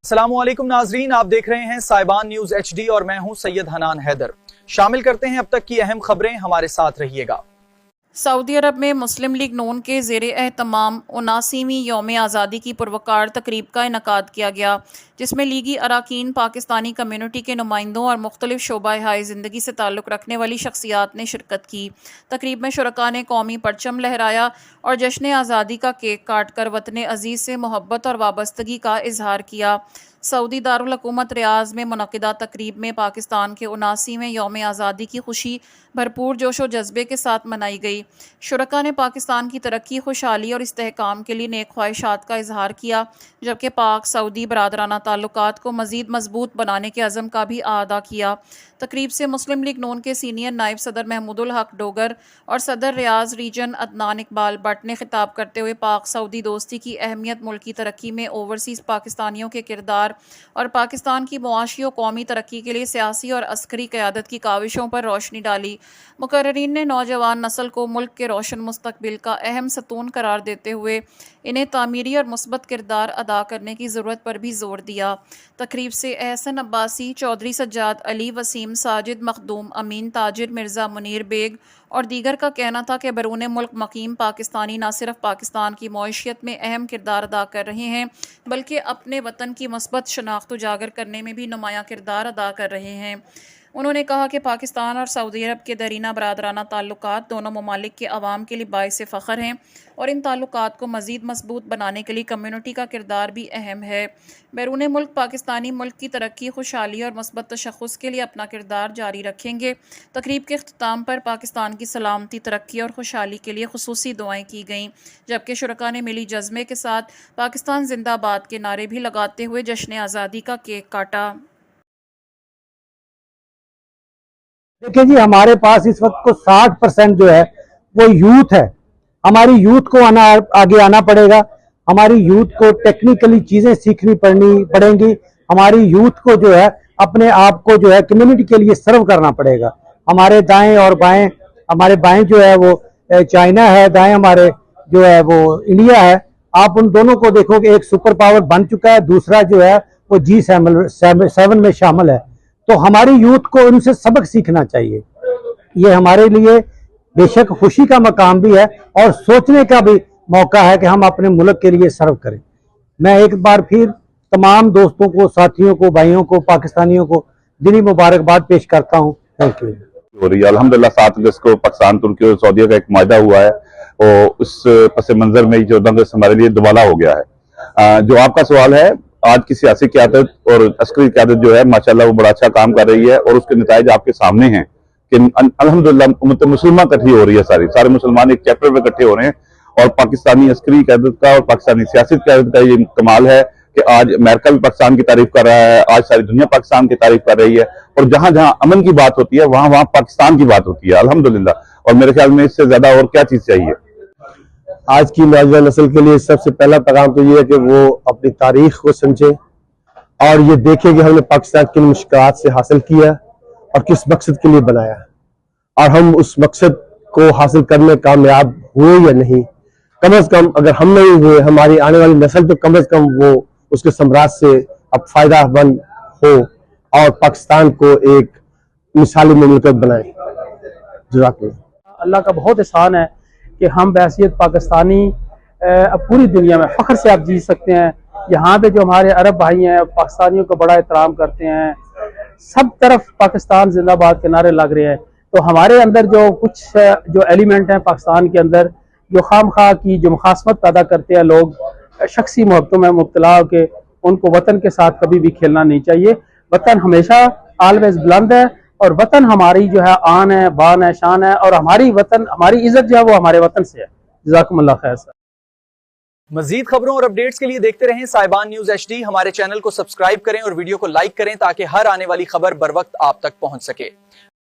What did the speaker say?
السلام علیکم ناظرین، آپ دیکھ رہے ہیں سائبان نیوز ایچ ڈی اور میں ہوں سید حنان حیدر۔ شامل کرتے ہیں اب تک کی اہم خبریں، ہمارے ساتھ رہیے گا۔ سعودی عرب میں مسلم لیگ نون کے زیر اہتمام 79ویں یوم آزادی کی پروقار تقریب کا انعقاد کیا گیا، جس میں لیگی اراکین، پاکستانی کمیونٹی کے نمائندوں اور مختلف شعبۂ ہائے زندگی سے تعلق رکھنے والی شخصیات نے شرکت کی۔ تقریب میں شرکاء نے قومی پرچم لہرایا اور جشن آزادی کا کیک کاٹ کر وطن عزیز سے محبت اور وابستگی کا اظہار کیا۔ سعودی دارالحکومت ریاض میں منعقدہ تقریب میں پاکستان کے 79ویں یوم آزادی کی خوشی بھرپور جوش و جذبے کے ساتھ منائی گئی۔ شرکاء نے پاکستان کی ترقی، خوشحالی اور استحکام کے لیے نیک خواہشات کا اظہار کیا، جبکہ پاک سعودی برادرانہ تعلقات کو مزید مضبوط بنانے کے عزم کا بھی اعادہ کیا۔ تقریب سے مسلم لیگ نون کے سینئر نائب صدر محمود الحق ڈوگر اور صدر ریاض ریجن عدنان اقبال بٹ نے خطاب کرتے ہوئے پاک سعودی دوستی کی اہمیت، ملکی ترقی میں اوورسیز پاکستانیوں کے کردار اور پاکستان کی معاشی و قومی ترقی کے لیے سیاسی اور عسکری قیادت کی کاوشوں پر روشنی ڈالی۔ مقررین نے نوجوان نسل کو ملک کے روشن مستقبل کا اہم ستون قرار دیتے ہوئے انہیں تعمیری اور مثبت کردار ادا کرنے کی ضرورت پر بھی زور دیا۔ تقریب سے احسن عباسی، چودھری سجاد علی، وسیم ساجد مخدوم، امین تاجر، مرزا منیر بیگ اور دیگر کا کہنا تھا کہ بیرون ملک مقیم پاکستانی نہ صرف پاکستان کی معیشت میں اہم کردار ادا کر رہے ہیں، بلکہ اپنے وطن کی مثبت شناخت اجاگر کرنے میں بھی نمایاں کردار ادا کر رہے ہیں۔ انہوں نے کہا کہ پاکستان اور سعودی عرب کے دیرینہ برادرانہ تعلقات دونوں ممالک کے عوام کے لیے باعث فخر ہیں اور ان تعلقات کو مزید مضبوط بنانے کے لیے کمیونٹی کا کردار بھی اہم ہے۔ بیرون ملک پاکستانی ملک کی ترقی، خوشحالی اور مثبت تشخص کے لیے اپنا کردار جاری رکھیں گے۔ تقریب کے اختتام پر پاکستان کی سلامتی، ترقی اور خوشحالی کے لیے خصوصی دعائیں کی گئیں، جبکہ شرکاء نے ملی جذبے کے ساتھ پاکستان زندہ باد کے نعرے بھی لگاتے ہوئے جشن آزادی کا کیک کاٹا۔ دیکھیں جی، ہمارے پاس اس وقت کو 60% جو ہے وہ یوتھ ہے۔ ہماری یوتھ کو آگے آنا پڑے گا۔ ہماری یوتھ کو ٹیکنیکلی چیزیں سیکھنی پڑیں گی۔ ہماری یوتھ کو جو ہے اپنے آپ کو جو ہے کمیونٹی کے لیے سرو کرنا پڑے گا۔ ہمارے دائیں اور بائیں، ہمارے بائیں جو ہے وہ چائنا ہے، دائیں ہمارے جو ہے وہ انڈیا ہے۔ آپ ان دونوں کو دیکھو کہ ایک سپر پاور بن چکا ہے، دوسرا جو ہے وہ G7 میں شامل ہے۔ تو ہماری یوتھ کو ان سے سبق سیکھنا چاہیے۔ یہ ہمارے لیے بے شک خوشی کا مقام بھی ہے اور سوچنے کا بھی موقع ہے کہ ہم اپنے ملک کے لیے سرو کریں۔ میں ایک بار پھر تمام دوستوں کو، ساتھیوں کو، بھائیوں کو، پاکستانیوں کو دینی مبارکباد پیش کرتا ہوں۔ Thank you. ہو رہی ہے الحمدللہ 7 اگست کو پاکستان، ترکی اور سعودیہ کا ایک معاہدہ ہوا ہے اور اس پس منظر میں 14 اگست ہمارے لیے دوبالا ہو گیا ہے۔ جو آپ کا سوال ہے، آج کی سیاسی قیادت اور عسکری قیادت جو ہے ماشاءاللہ وہ بڑا اچھا کام کر رہی ہے اور اس کے نتائج آپ کے سامنے ہیں کہ الحمدللہ امت مسلمہ اکٹھی ہو رہی ہے، سارے مسلمان ایک چیپٹر پہ اکٹھے ہو رہے ہیں۔ اور پاکستانی عسکری قیادت کا اور پاکستانی سیاسی قیادت کا یہ کمال ہے کہ آج امریکہ بھی پاکستان کی تعریف کر رہا ہے، آج ساری دنیا پاکستان کی تعریف کر رہی ہے، اور جہاں جہاں امن کی بات ہوتی ہے وہاں پاکستان کی بات ہوتی ہے الحمدللہ۔ اور میرے خیال میں اس سے زیادہ اور کیا چیز چاہیے۔ آج کی نوجوان نسل کے لیے سب سے پہلا پیغام تو یہ ہے کہ وہ اپنی تاریخ کو سمجھے اور یہ دیکھیں کہ ہم نے پاکستان کن مشکلات سے حاصل کیا اور کس مقصد کے لیے بنایا ہے، اور ہم اس مقصد کو حاصل کرنے میں کامیاب ہوئے یا نہیں۔ کم از کم اگر ہم نہیں ہوئے، ہماری آنے والی نسل تو کم از کم وہ اس کے ثمرات سے اب فائدہ مند ہو اور پاکستان کو ایک مثالی مملکت بنائیں۔ جزاک اللہ۔ اللہ کا بہت احسان ہے کہ ہم بحیثیت پاکستانی اب پوری دنیا میں فخر سے آپ جی سکتے ہیں۔ یہاں پہ جو ہمارے عرب بھائی ہیں پاکستانیوں کا بڑا احترام کرتے ہیں، سب طرف پاکستان زندہ باد کے نعرے لگ رہے ہیں۔ تو ہمارے اندر جو کچھ جو ایلیمنٹ ہیں پاکستان کے اندر، جو خام خواہ کی جو مخاصمت پیدا کرتے ہیں لوگ، شخصی محبتوں میں مبتلا ہو کے، ان کو وطن کے ساتھ کبھی بھی کھیلنا نہیں چاہیے۔ وطن ہمیشہ آلویز بلند ہے اور وطن ہماری جو ہے آن ہے، بان ہے، شان ہے، اور ہماری عزت جو ہے وہ ہمارے وطن سے ہے۔ جزاکم اللہ خیر۔ مزید خبروں اور اپڈیٹس کے لیے دیکھتے رہیں سائبان نیوز ایچ ڈی۔ ہمارے چینل کو سبسکرائب کریں اور ویڈیو کو لائک کریں تاکہ ہر آنے والی خبر بر وقت آپ تک پہنچ سکے۔